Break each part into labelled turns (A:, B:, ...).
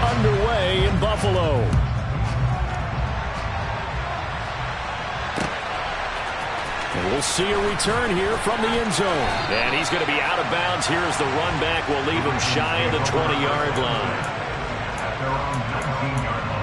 A: underway in Buffalo. And we'll see a return here from the end zone. And he's going to be out of bounds. Here's the run back. We'll leave him shy of the 20-yard line.
B: At their own 19-yard line.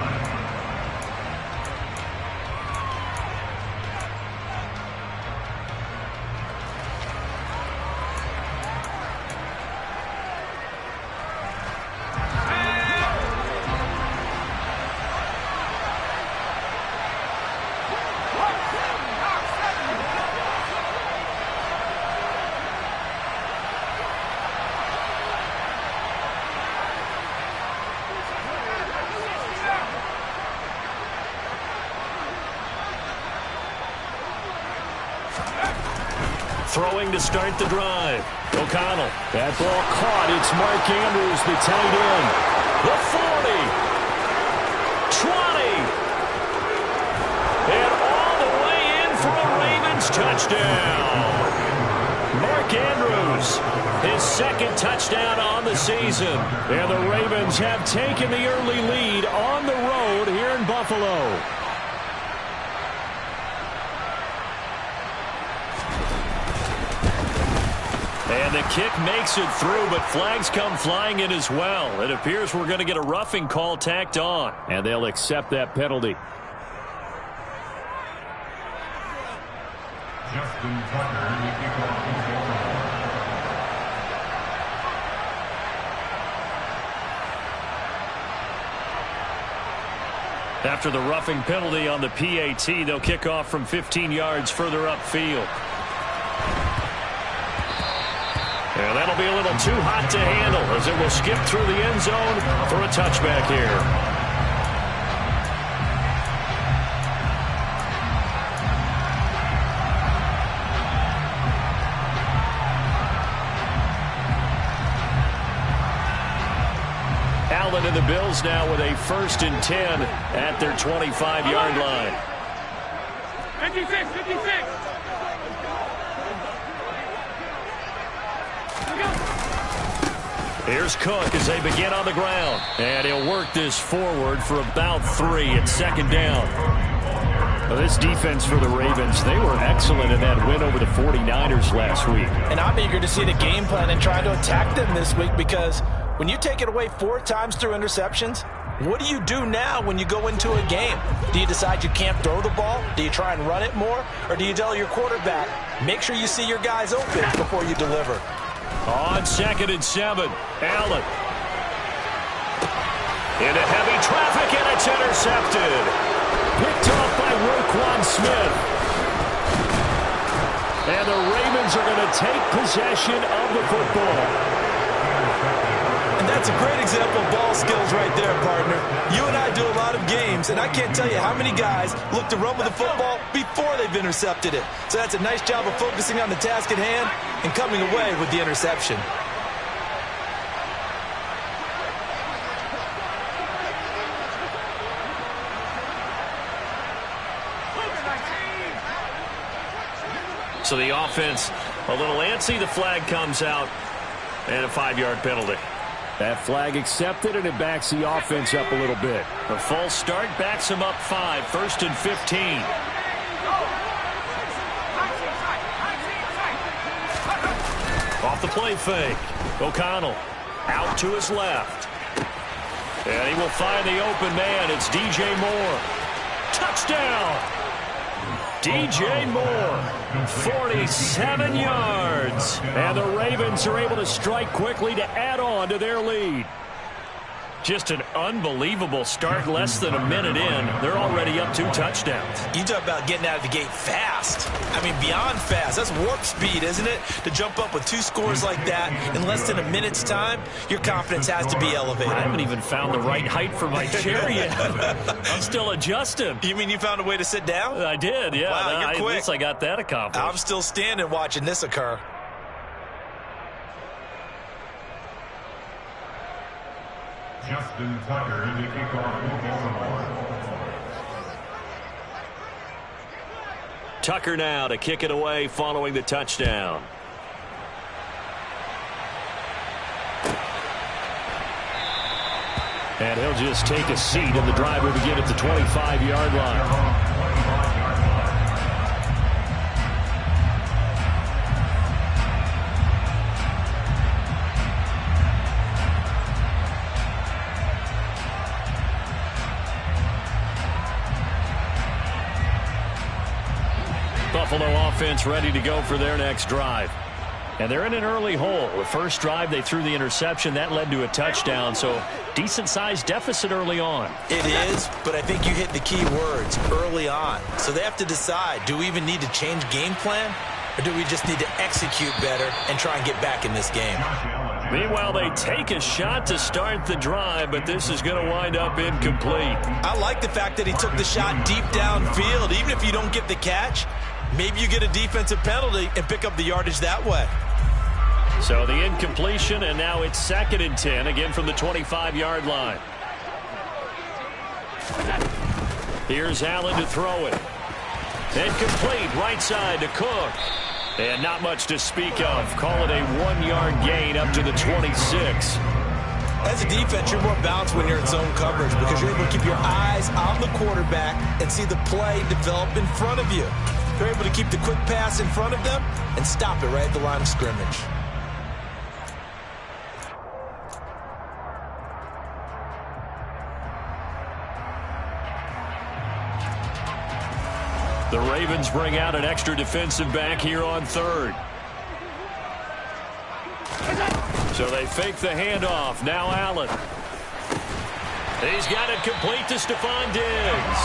A: Throwing to start the drive. O'Connell. That ball caught. It's Mark Andrews, the tight end. The 40. 20. And all the way in for a Ravens touchdown. Mark Andrews, his second touchdown on the season. And the Ravens have taken the early lead on the road here in Buffalo. And the kick makes it through, but flags come flying in as well. It appears we're going to get a roughing call tacked on, and they'll accept that penalty.
B: Justin Tucker, the kickoff.
A: After the roughing penalty on the PAT, they'll kick off from 15 yards further upfield. And that'll be a little too hot to handle as it will skip through the end zone for a touchback here. Allen and the Bills now with a 1st and 10 at their 25-yard line.
C: 56, 56.
A: Here's Cook as they begin on the ground. And he'll work this forward for about 3 at 2nd down. Well, this defense for the Ravens, they were excellent in that win over the 49ers last week.
D: And I'm eager to see the game plan and try to attack them this week, because when you take it away 4 times through interceptions, what do you do now when you go into a game? Do you decide you can't throw the ball? Do you try and run it more? Or do you tell your quarterback, make sure you see your guys open before you deliver?
A: On 2nd and 7, Allen. Into heavy traffic, and it's intercepted. Picked off by Roquan Smith. And the Ravens are going to take possession of the football.
D: And that's a great example of ball skills right there, partner. You and I do a lot of games, and I can't tell you how many guys look to run with the football before they've intercepted it. So that's a nice job of focusing on the task at hand and coming away with the interception.
A: So the offense a little antsy. The flag comes out, and a 5-yard penalty. That flag accepted, and it backs the offense up a little bit. The false start backs them up 5, 1st and 15. Off the play fake. O'Connell out to his left. And he will find the open man. It's DJ Moore. Touchdown! DJ Moore, 47 yards. And the Ravens are able to strike quickly to add on to their lead. Just an unbelievable start. Less than a minute in, they're already up 2 touchdowns.
D: You talk about getting out of the gate fast. I mean, beyond fast. That's warp speed, isn't it? To jump up with 2 scores like that in less than a minute's time, your confidence has to be elevated.
A: I haven't even found the right height for my chair yet. I'm still adjusting.
D: You mean you found a way to sit down?
A: I did, yeah.
D: Wow, you're quick.
A: At least I got that accomplished.
D: I'm still standing watching this occur.
B: Justin Tucker, the kickoff for Baltimore.
A: Tucker now to kick it away following the touchdown. And he'll just take a seat, and the drive will begin at the 25-yard line. Buffalo offense ready to go for their next drive. And they're in an early hole. The first drive, they threw the interception. That led to a touchdown, so decent-sized deficit early on.
D: It is, but I think you hit the key words, early on. So they have to decide, do we even need to change game plan, or do we just need to execute better and try and get back in this game?
A: Meanwhile, they take a shot to start the drive, but this is going to wind up incomplete.
D: I like the fact that he took the shot deep downfield. Even if you don't get the catch, maybe you get a defensive penalty and pick up the yardage that way.
A: So the incompletion, and now it's 2nd and 10, again from the 25-yard line. Here's Allen to throw it. Incomplete, right side to Cook. And not much to speak of. Call it a 1-yard gain up to the 26.
D: As a defense, you're more balanced when you're in zone coverage because you're able to keep your eyes on the quarterback and see the play develop in front of you. You're able to keep the quick pass in front of them and stop it right at the line of scrimmage.
A: The Ravens bring out an extra defensive back here on 3rd. So they fake the handoff. Now Allen. He's got it complete to Stephon Diggs.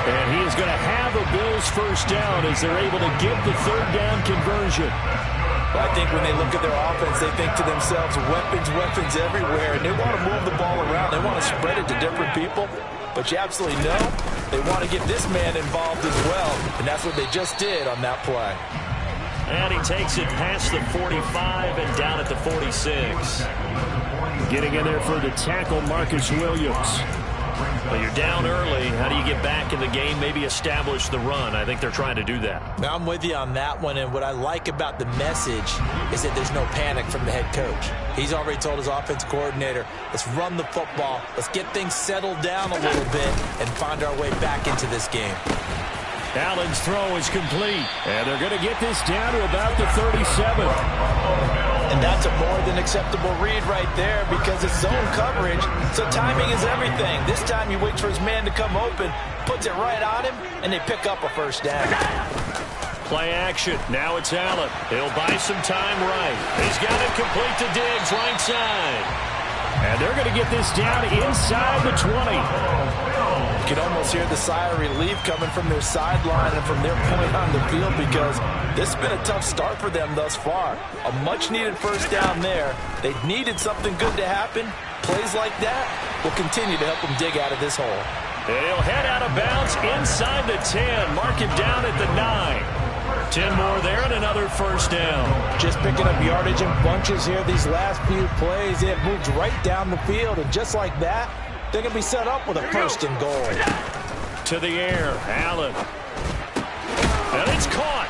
A: And he is going to have a Bills first down as they're able to get the 3rd down conversion.
D: I think when they look at their offense, they think to themselves, weapons everywhere. And they want to move the ball around. They want to spread it to different people. But you absolutely know they want to get this man involved as well. And that's what they just did on that play.
A: And he takes it past the 45 and down at the 46. Getting in there for the tackle, Marcus Williams. Well, you're down early. How do you get back in the game, maybe establish the run? I think they're trying to do that.
D: Now, I'm with you on that one, and what I like about the message is that there's no panic from the head coach. He's already told his offense coordinator, let's run the football, let's get things settled down a little bit and find our way back into this game.
A: Allen's throw is complete, and they're going to get this down to about the 37.
D: And that's a more than acceptable read right there because it's zone coverage, so timing is everything. This time he waits for his man to come open, puts it right on him, and they pick up a first down.
A: Play action. Now it's Allen. He'll buy some time right. He's got it complete to Diggs, right side. And they're going to get this down inside the 20.
D: You can almost hear the sigh of relief coming from their sideline and from their point on the field because this has been a tough start for them thus far. A much-needed first down there. They needed something good to happen. Plays like that will continue to help them dig out of this hole.
A: And he'll head out of bounds inside the 10. Mark him down at the 9. 10 more there and another first down.
D: Just picking up yardage in bunches here these last few plays. It moves right down the field, and just like that, they're going to be set up with a 1st and goal.
A: To the air, Allen. And it's caught.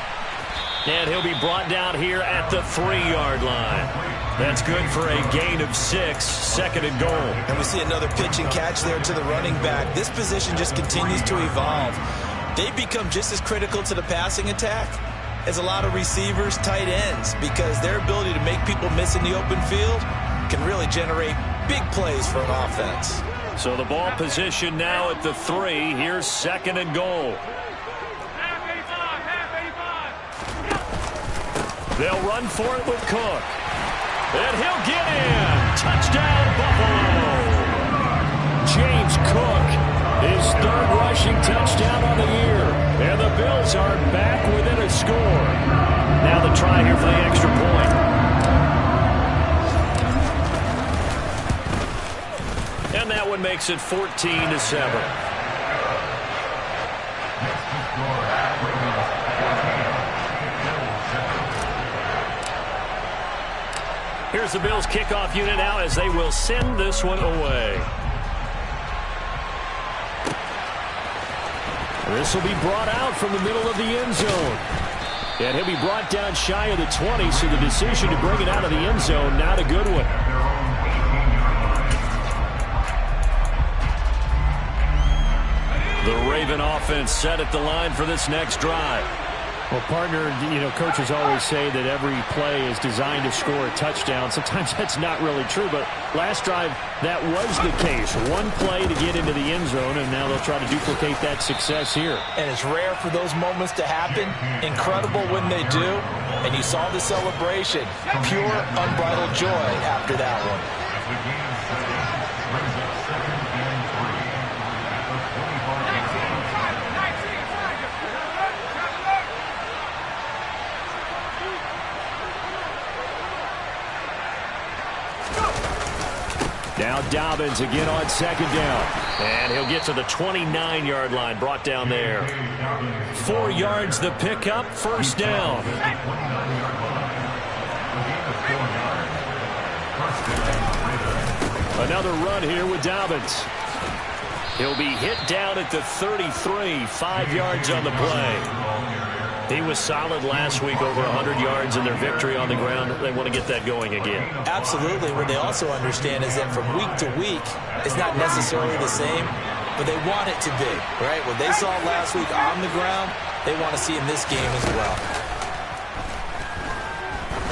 A: And he'll be brought down here at the 3-yard line. That's good for a gain of 6, 2nd and goal.
D: And we see another pitch and catch there to the running back. This position just continues to evolve. They become just as critical to the passing attack as a lot of receivers, tight ends, because their ability to make people miss in the open field can really generate big plays for an offense.
A: So the ball position now at the 3. Here's 2nd and goal. They'll run for it with Cook. And he'll get in. Touchdown, Buffalo. James Cook, his 3rd rushing touchdown on the year. And the Bills are back within a score. Now the try here for the extra point. And that one makes it 14-7. Here's the Bills kickoff unit now as they will send this one away. This will be brought out from the middle of the end zone. And he'll be brought down shy of the 20, so the decision to bring it out of the end zone, not a good one. The Raven offense set at the line for this next drive.
E: Well, partner, coaches always say that every play is designed to score a touchdown. Sometimes that's not really true, but last drive, that was the case. One play to get into the end zone, and now they'll try to duplicate that success here.
D: And it's rare for those moments to happen. Incredible when they do. And you saw the celebration. Pure, unbridled joy after that one.
A: Now Dobbins again on second down. And he'll get to the 29-yard line, brought down there. 4 yards the pickup, first down. Another run here with Dobbins. He'll be hit down at the 33, 5 yards on the play. He was solid last week, over 100 yards in their victory on the ground. They want to get that going again.
D: Absolutely. What they also understand is that from week to week, it's not necessarily the same, but they want it to be, right? What they saw last week on the ground, they want to see in this game as well.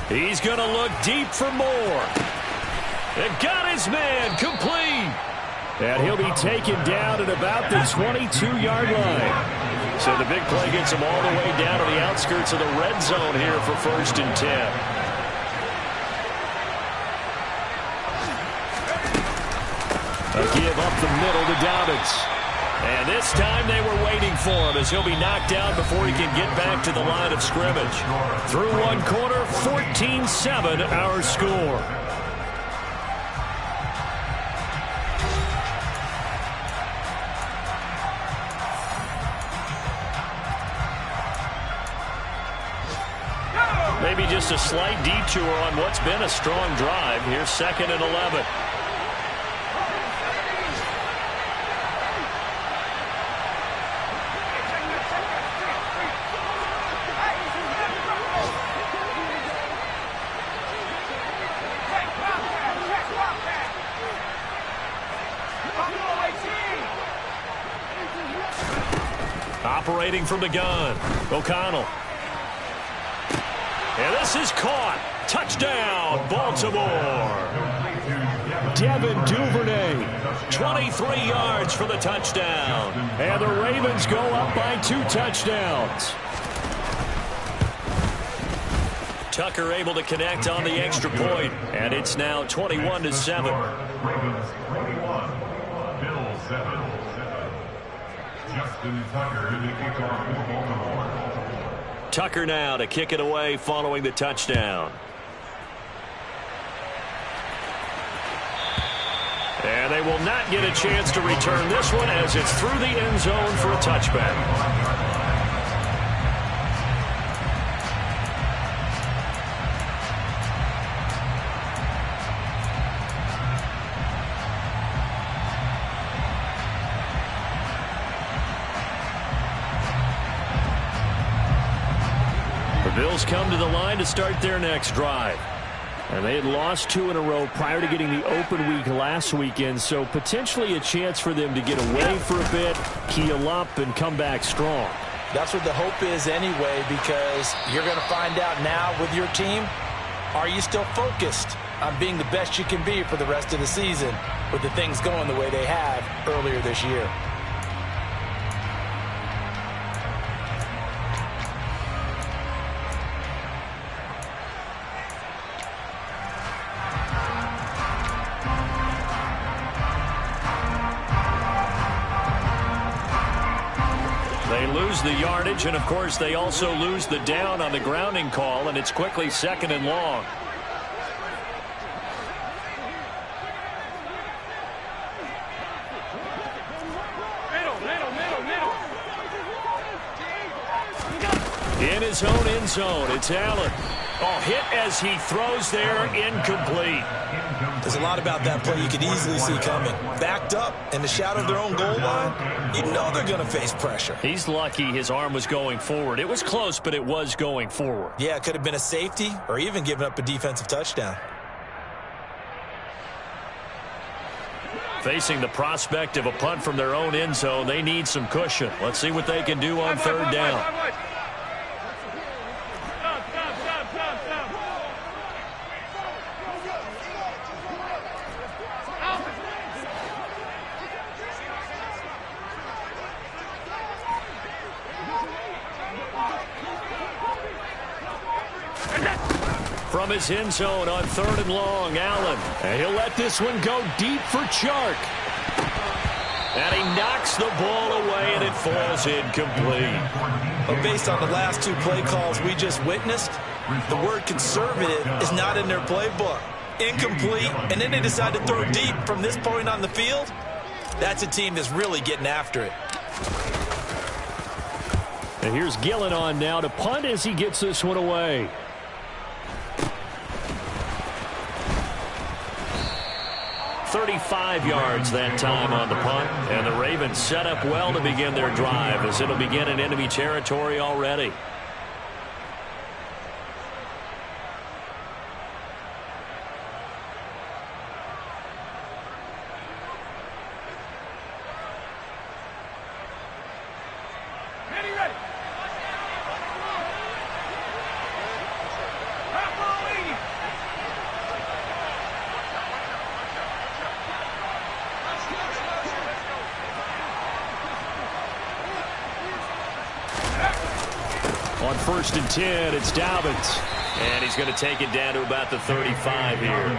A: He's going to look deep for more. And got his man complete.
E: And he'll be taken down at about the 22-yard line.
A: So the big play gets him all the way down to the outskirts of the red zone here for 1st and 10. A give up the middle to Dobbins. And this time they were waiting for him as he'll be knocked down before he can get back to the line of scrimmage. Through one quarter, 14-7 our score. Maybe just a slight detour on what's been a strong drive. Here's 2nd and 11. Operating from the gun, O'Connell. And this is caught. Touchdown, Baltimore. Devin Duvernay, 23 yards for the touchdown. And the Ravens go up by 2 touchdowns. Tucker able to connect on the extra point, and it's now 21-7.
B: Ravens 21, Bills 7. Justin Tucker in the kickoff for Baltimore.
A: Tucker now to kick it away following the touchdown. And they will not get a chance to return this one as it's through the end zone for a touchback. Bills come to the line to start their next drive. And they had lost 2 in a row prior to getting the open week last weekend, so potentially a chance for them to get away for a bit, heal up, and come back strong.
D: That's what the hope is anyway, because you're going to find out now with your team, are you still focused on being the best you can be for the rest of the season with the things going the way they have earlier this year?
A: They lose the yardage, and of course they also lose the down on the grounding call, and it's quickly 2nd and long. In his own end zone, it's Allen. Oh, hit as he throws there, incomplete.
D: There's a lot about that play you could easily see coming. Backed up in the shadow of their own goal line, you know they're going to face pressure.
A: He's lucky his arm was going forward. It was close, but it was going forward.
D: Yeah, it could have been a safety or even given up a defensive touchdown.
A: Facing the prospect of a punt from their own end zone, they need some cushion. Let's see what they can do on third down. From his end zone on third and long, Allen. And he'll let this one go deep for Chark. And he knocks the ball away, and it falls incomplete.
D: But based on the last two play calls we just witnessed, the word conservative is not in their playbook. Incomplete, and then they decide to throw deep from this point on the field. That's a team that's really getting after it.
E: And here's Gillen on now to punt as he gets this one away.
A: $35 yards that time on the punt, and the Ravens set up well to begin their drive as it'll begin in enemy territory already.
E: On 1st and 10, it's Dobbins.
A: And he's going to take it down to about the 35 here.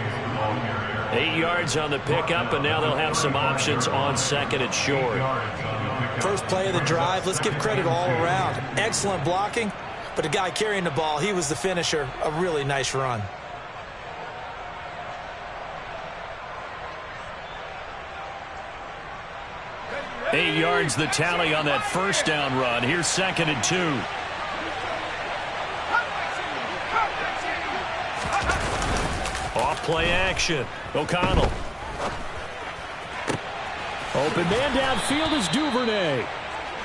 A: 8 yards on the pickup, and now they'll have some options on second and short.
D: First play of the drive, let's give credit all around. Excellent blocking, but the guy carrying the ball, he was the finisher. A really nice run.
A: Eight yards the tally on that first down run. Here's 2nd and 2. Off play action. O'Connell.
E: Open man downfield is Duvernay.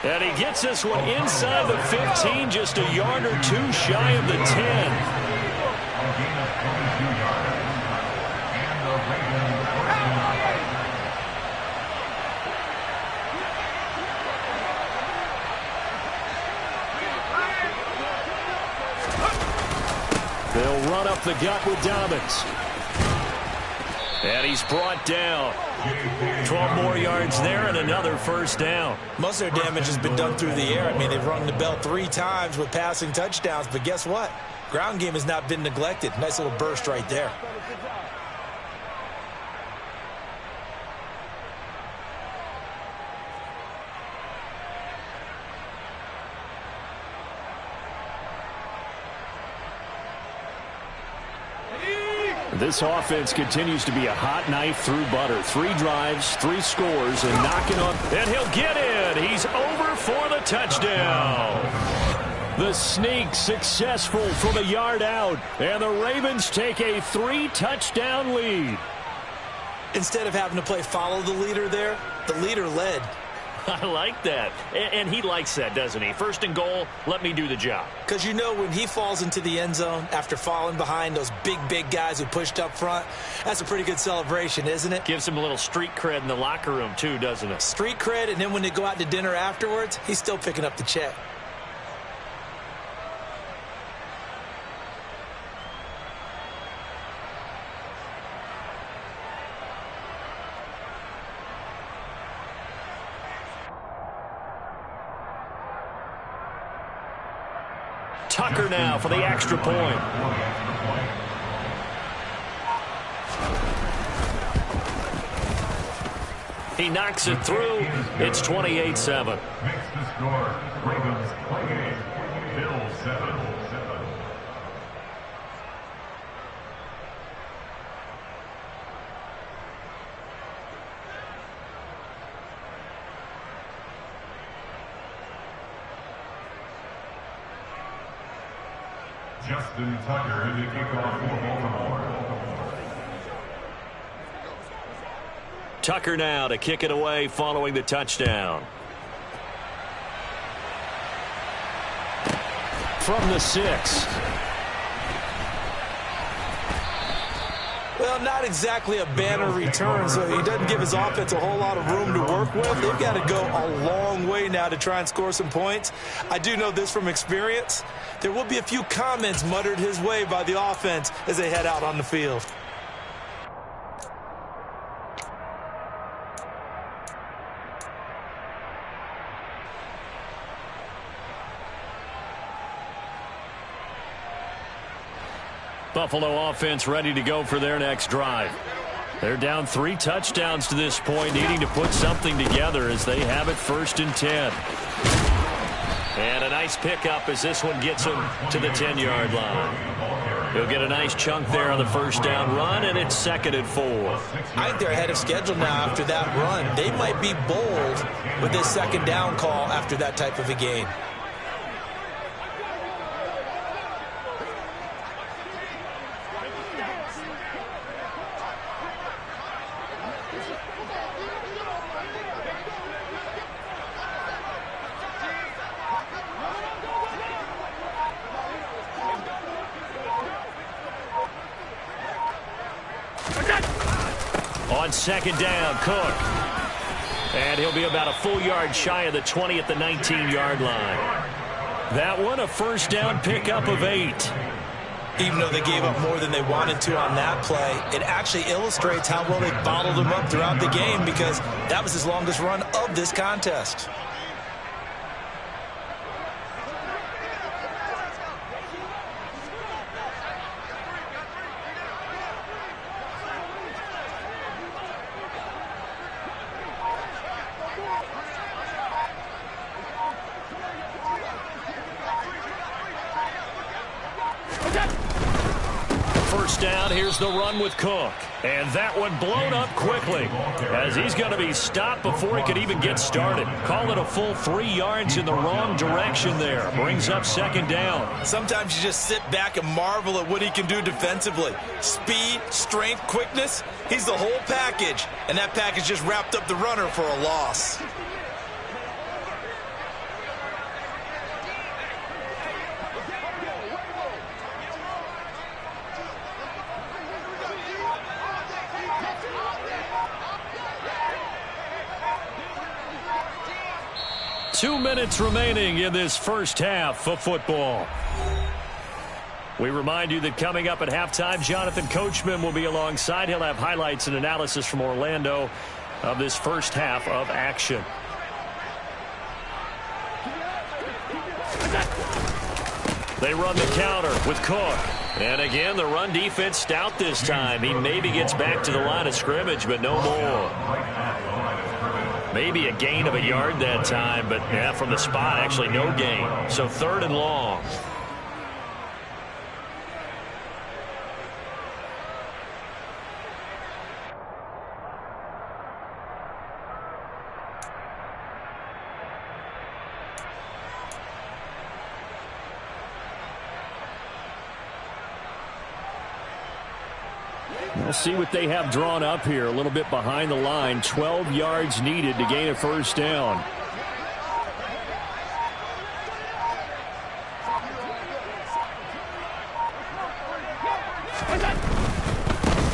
A: And he gets this one inside the 15, just a yard or two shy of the 10. They'll run up the gut with Dobbins. And he's brought down. 12 more yards there and another first down.
D: Most of their damage has been done through the air. I mean, they've rung the bell 3 times with passing touchdowns, but guess what? Ground game has not been neglected. Nice little burst right there.
E: This offense continues to be a hot knife through butter. 3 drives, 3 scores, and knocking on.
A: And he'll get in. He's over for the touchdown.
E: The sneak successful from a yard out. And the Ravens take a 3-touchdown lead.
D: Instead of having to play follow the leader there, the leader led.
A: I like that. And he likes that, doesn't he? 1st and goal, let me do the job.
D: Because you know when he falls into the end zone after falling behind those big guys who pushed up front, that's a pretty good celebration, isn't it?
A: Gives him a little street cred in the locker room, too, doesn't it?
D: Street cred, and then when they go out to dinner afterwards, he's still picking up the check.
A: Tucker now for the extra point. He knocks it through. It's 28-7.
B: Makes the score. Ravens play 8. Bills 7. Justin Tucker in the kickoff for Baltimore.
A: Tucker now to kick it away following the touchdown.
E: From the 6.
D: Well, not exactly a banner return, so he doesn't give his offense a whole lot of room to work with. They've got to go a long way now to try and score some points. I do know this from experience. There will be a few comments muttered his way by the offense as they head out on the field.
A: Buffalo offense ready to go for their next drive. They're down 3 touchdowns to this point, needing to put something together as they have it 1st and 10. And a nice pickup as this one gets him to the 10-yard line. He'll get a nice chunk there on the 1st down run, and it's 2nd and 4.
D: I think they're ahead of schedule now after that run. They might be bold with this 2nd down call after that type of a gain.
A: On 2nd down, Cook. And he'll be about a full yard shy of the 20 at the 19-yard line. That one, a 1st down pickup of 8.
D: Even though they gave up more than they wanted to on that play, it actually illustrates how well they bottled him up throughout the game because that was his longest run of this contest.
A: Down, here's the run with Cook. And that one blown up quickly as he's going to be stopped before he could even get started. Call it a full 3 yards in the wrong direction there. Brings up 2nd down.
D: Sometimes you just sit back and marvel at what he can do defensively. Speed, strength, quickness. He's the whole package. And that package just wrapped up the runner for a loss.
A: Two minutes remaining in this first half of football. We remind you that coming up at halftime, Jonathan Coachman will be alongside. He'll have highlights and analysis from Orlando of this first half of action. They run the counter with Cook. And again, the run defense stout this time. He maybe gets back to the line of scrimmage, but no more. Maybe a gain of a yard that time, but yeah, from the spot, actually no gain. So 3rd and long.
E: We'll see what they have drawn up here. A little bit behind the line. 12 yards needed to gain a 1st down.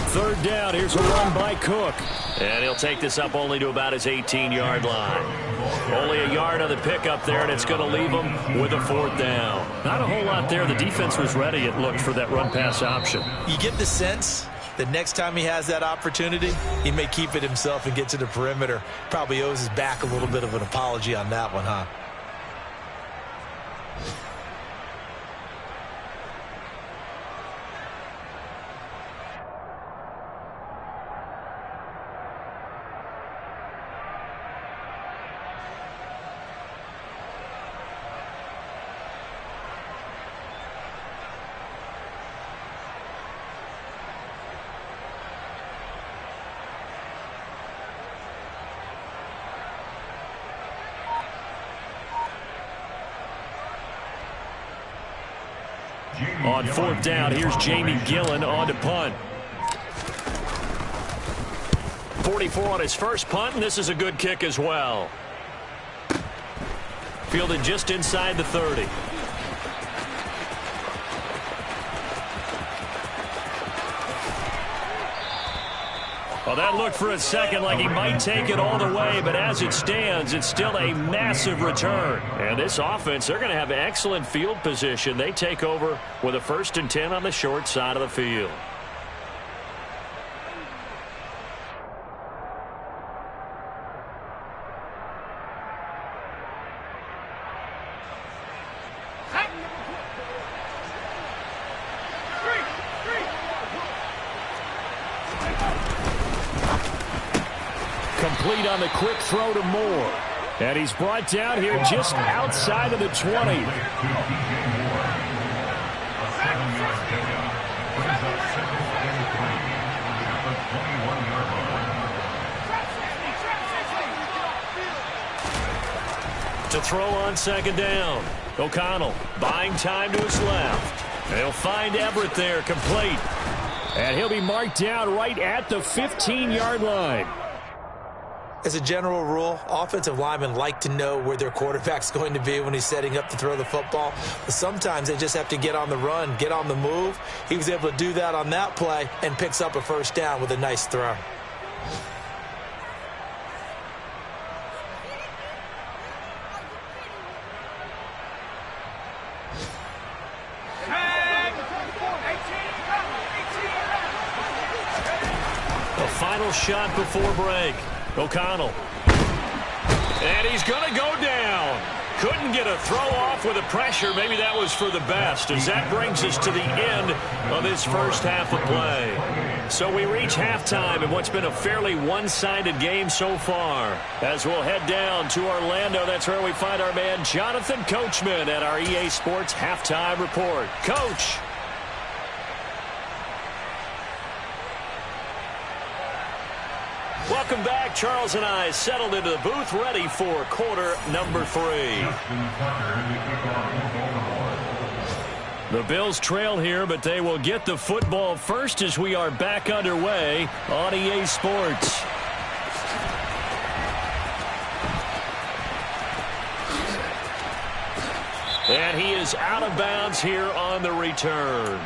E: Third down. Here's a run by Cook.
A: And he'll take this up only to about his 18-yard line. Only a yard on the pickup there, and it's going to leave him with a 4th down.
E: Not a whole lot there. The defense was ready, it looked, for that run-pass option.
D: You get the sense the next time he has that opportunity, he may keep it himself and get to the perimeter. Probably owes his back a little bit of an apology on that one, huh?
A: On 4th down, here's Jamie Gillen on to punt. 44 on his first punt, and this is a good kick as well. Fielded just inside the 30. Well, that looked for a second like he might take it all the way, but as it stands, it's still a massive return. And this offense, they're going to have excellent field position. They take over with a 1st and 10 on the short side of the field.
E: Complete on the quick throw to Moore. And he's brought down here just outside of the 20.
A: To throw on 2nd down. O'Connell buying time to his left. They'll find Everett there, complete.
E: And he'll be marked down right at the 15-yard line.
D: As a general rule, offensive linemen like to know where their quarterback's going to be when he's setting up to throw the football. But sometimes they just have to get on the run, get on the move. He was able to do that on that play and picks up a 1st down with a nice throw.
A: The final shot before break. O'Connell. And he's going to go down. Couldn't get a throw off with the pressure. Maybe that was for the best, as that brings us to the end of this first half of play. So we reach halftime in what's been a fairly one-sided game so far. As we'll head down to Orlando, that's where we find our man Jonathan Coachman at our EA Sports Halftime Report. Coach. Welcome back. Charles and I settled into the booth, ready for quarter number 3. The Bills trail here, but they will get the football first as we are back underway on EA Sports. And he is out of bounds here on the return.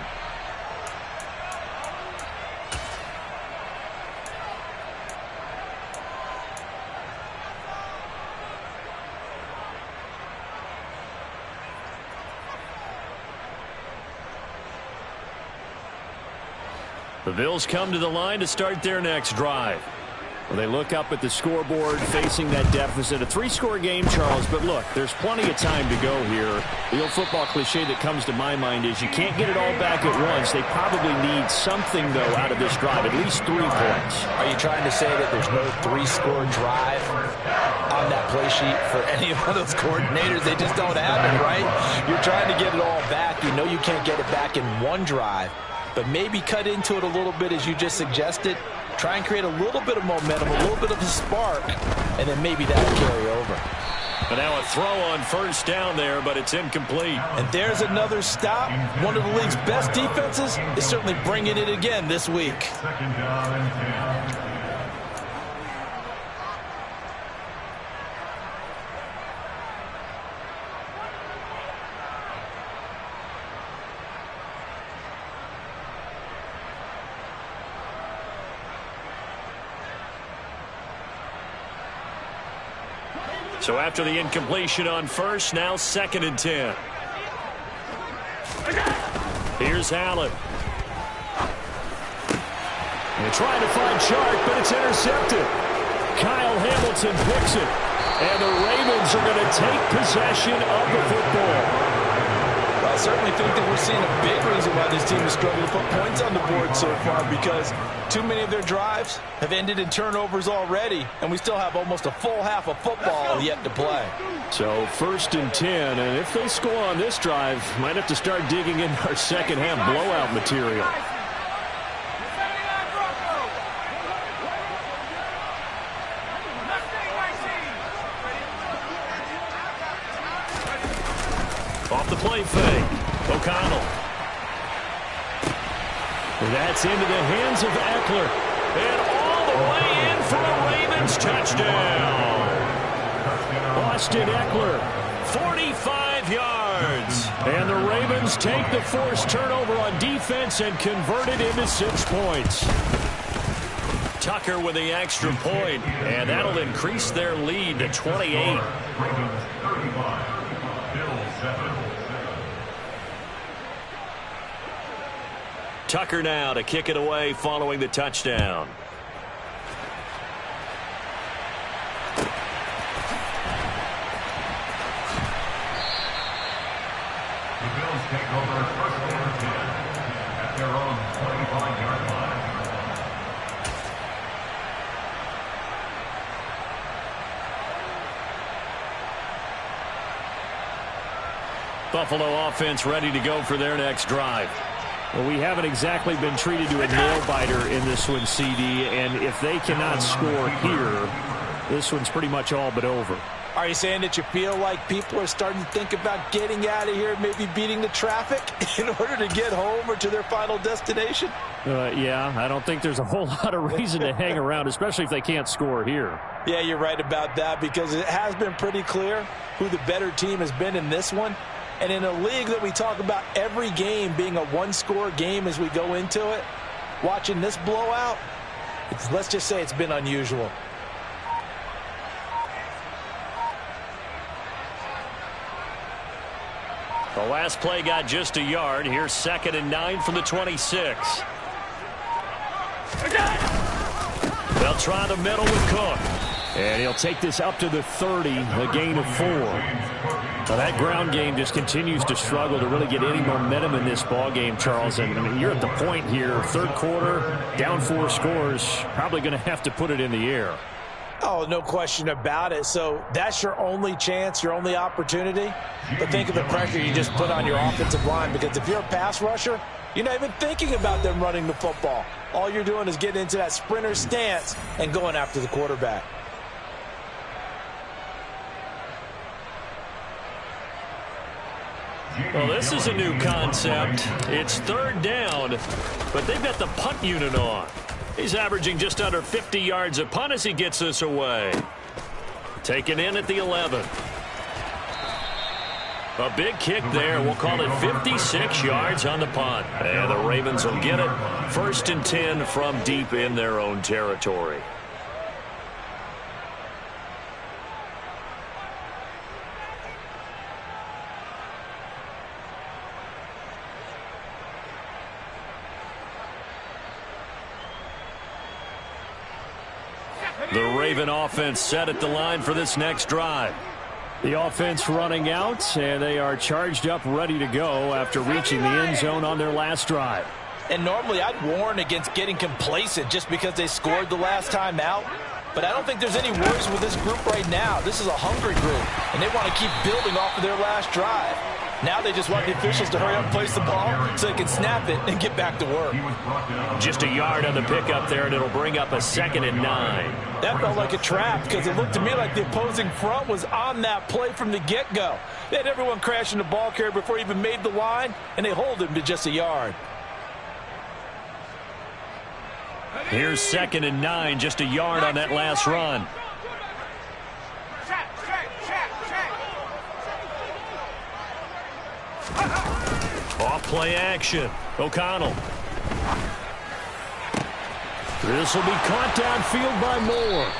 A: The Bills come to the line to start their next drive. Well, they look up at the scoreboard facing that deficit. A 3-score game, Charles, but look, there's plenty of time to go here. The old football cliche that comes to my mind is you can't get it all back at once. They probably need something, though, out of this drive, at least 3 points.
D: Are you trying to say that there's no 3-score drive on that play sheet for any of those coordinators? They just don't have it, right? You're trying to get it all back. You know you can't get it back in one drive. But maybe cut into it a little bit as you just suggested. Try and create a little bit of momentum, a little bit of a spark, and then maybe that'll carry over.
A: And now a throw on 1st down there, but it's incomplete.
D: And there's another stop. One of the league's best defenses is certainly bringing it again this week.
B: 2nd down and 10.
A: So after the incompletion on 1st, now 2nd and 10. Here's Allen. They're trying to find Chark, but it's intercepted. Kyle Hamilton picks it. And the Ravens are going to take possession of the football.
D: Well, I certainly think that we're seeing a big reason why this team is struggling to put points on the board so far, because too many of their drives have ended in turnovers already, and we still have almost a full half of football yet to play.
E: So 1st and 10, and if they score on this drive, might have to start digging in our second half blowout material.
A: Off the play fake. O'Connell. That's into the hands of Eckler. And all the way in for a Ravens touchdown. Austin Eckler, 45 yards. And the Ravens take the forced turnover on defense and convert it into 6 points. Tucker with the extra point, and that'll increase their lead to 28. Tucker now to kick it away following the touchdown.
B: The Bills take over first and 10 at their own 25-yard line.
A: Buffalo offense ready to go for their next drive.
E: Well, we haven't exactly been treated to a nail-biter in this one, CD, and if they cannot score here, this one's pretty much all but over.
D: Are you saying that you feel like people are starting to think about getting out of here, maybe beating the traffic in order to get home or to their final destination?
E: Yeah, I don't think there's a whole lot of reason to hang around, especially if they can't score here.
D: Yeah, you're right about that, because it has been pretty clear who the better team has been in this one. And in a league that we talk about every game being a one-score game as we go into it, watching this blowout, let's just say it's been unusual.
A: The last play got just a yard. Here's 2nd and 9 from the 26. They'll try the middle with Cook.
E: And he'll take this up to the 30, a gain of 4. Well, that ground game just continues to struggle to really get any momentum in this ball game, Charles. And I mean, you're at the point here, third quarter, down 4 scores, probably going to have to put it in the air.
D: Oh, no question about it. So that's your only chance, your only opportunity. But think of the pressure you just put on your offensive line, because if you're a pass rusher, you're not even thinking about them running the football. All you're doing is getting into that sprinter stance and going after the quarterback.
A: Well, this is a new concept. It's 3rd down, but they've got the punt unit on. He's averaging just under 50 yards a punt as he gets this away. Taken in at the 11. A big kick there. We'll call it 56 yards on the punt. And the Ravens will get it. 1st and 10 from deep in their own territory. The Raven offense set at the line for this next drive.
E: The offense running out, and they are charged up, ready to go after reaching the end zone on their last drive.
D: And normally I'd warn against getting complacent just because they scored the last time out. But I don't think there's any worries with this group right now. This is a hungry group, and they want to keep building off of their last drive. Now they just want the officials to hurry up and place the ball so they can snap it and get back to work.
A: Just a yard on the pickup there, and it'll bring up a 2nd and 9.
D: That felt like a trap, because it looked to me like the opposing front was on that play from the get-go. They had everyone crashing the ball carrier before he even made the line, and they hold him to just a yard.
A: Here's 2nd and 9, just a yard on that last run. Off play action. O'Connell. This will be caught downfield by Moore.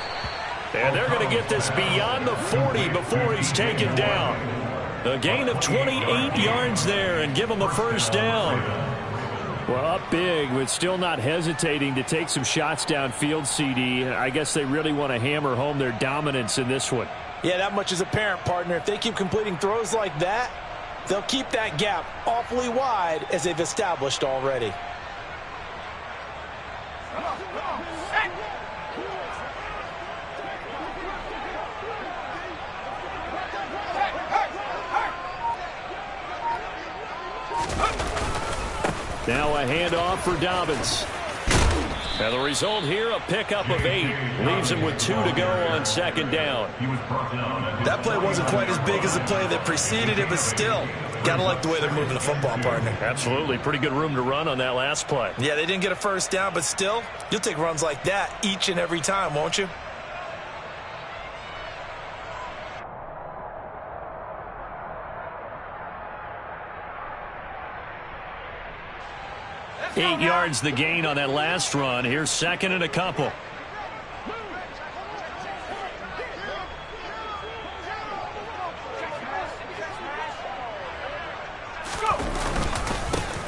A: And they're going to get this beyond the 40 before he's taken down. A gain of 28 yards there and give him a 1st down.
E: Well, up big, but still not hesitating to take some shots downfield, CD. I guess they really want to hammer home their dominance in this one.
D: Yeah, that much is apparent, partner. If they keep completing throws like that, they'll keep that gap awfully wide as they've established already.
E: Now a handoff for Dobbins.
A: And the result here, a pickup of 8. Leaves him with 2 to go on 2nd down.
D: That play wasn't quite as big as the play that preceded it, but still, gotta like the way they're moving the football, partner.
A: Absolutely. Pretty good room to run on that last play.
D: Yeah, they didn't get a 1st down, but still, you'll take runs like that each and every time, won't you?
A: Eight yards the gain on that last run. Here's 2nd and a couple.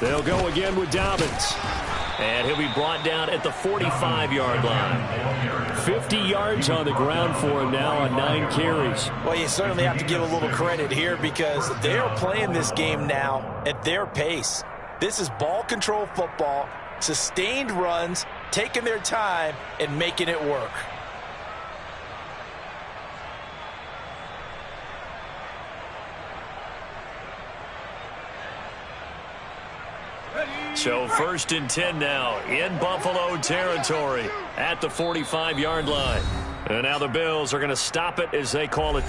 E: They'll go again with Dobbins.
A: And he'll be brought down at the 45-yard line.
E: 50 yards on the ground for him now on 9 carries.
D: Well, you certainly have to give a little credit here because they're playing this game now at their pace. This is ball control football, sustained runs, taking their time, and making it work.
A: So 1st and 10 now in Buffalo territory at the 45-yard line. And now the Bills are going to stop it as they call it.